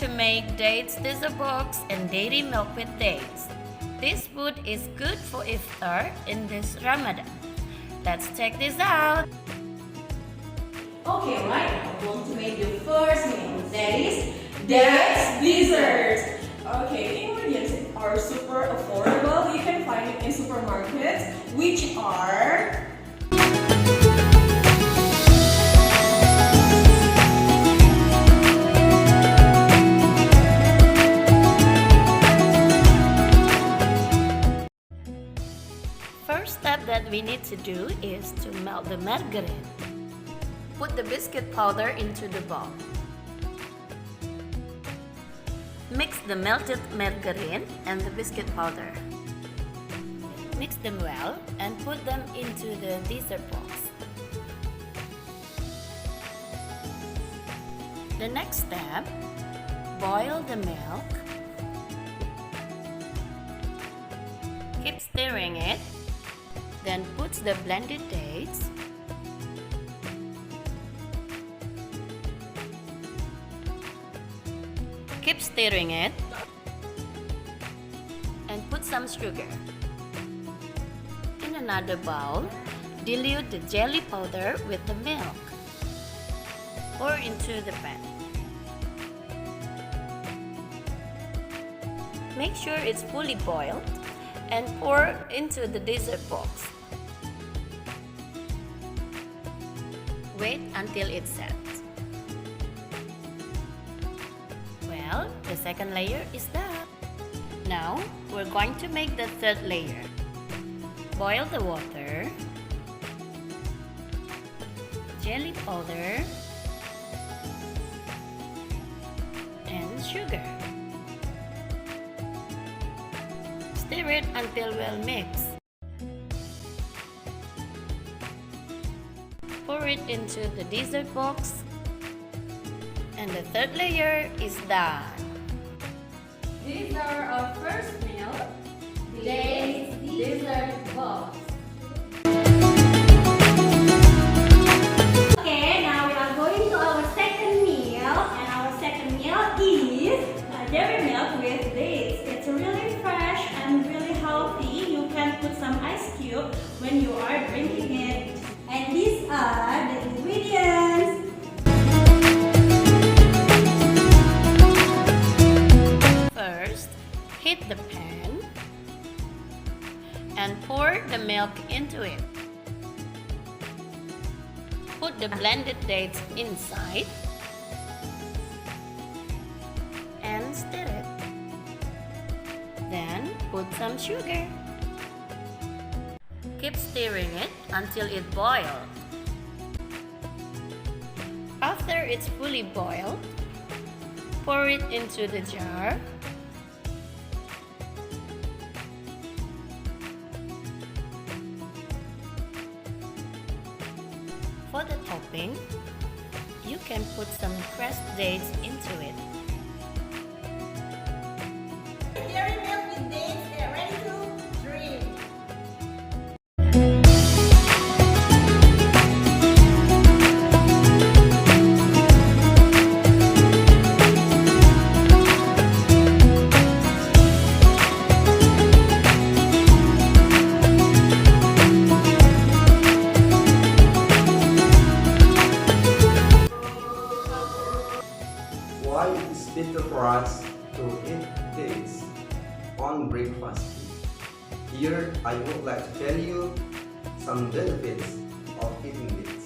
to make dates dessert box and dairy milk with dates. This food is good for iftar in this Ramadan. Let's check this out. Okay, right now we're going to make the first meal. That is dates dessert. Okay, the ingredients are super affordable. You can find it in supermarkets, which are First step that we need to do is to melt the margarine. Put the biscuit powder into the bowl. Mix the melted margarine and the biscuit powder. Mix them well and put them into the dessert box. The next step, boil the milk. Keep stirring it. Then put the blended dates. Keep stirring it. And put some sugar. In another bowl, dilute the jelly powder with the milk. Pour into the pan. Make sure it's fully boiled and pour into the dessert box. Wait until it sets. Well, the second layer is done. Now, we're going to make the third layer. Boil the water, jelly powder, and sugar. Stir it until well mixed. Pour it into the dessert box. And the third layer is done. These are our first meal, dates dessert box. Okay, now we are going to our second meal, and our second meal is dairy milk with dates. It's really fresh and really healthy. You can put some ice cube when you are drinking it. And these are the ingredients. First, heat the pan and pour the milk into it. Put the blended dates inside and stir it. Then put some sugar. Keep stirring it until it boils. After it's fully boiled, pour it into the jar. For the topping, you can put some pressed dates into it. Dairy milk with dates, they're ready to drink. Why it is better for us to eat dates on breakfast? Here I would like to tell you some benefits of eating dates.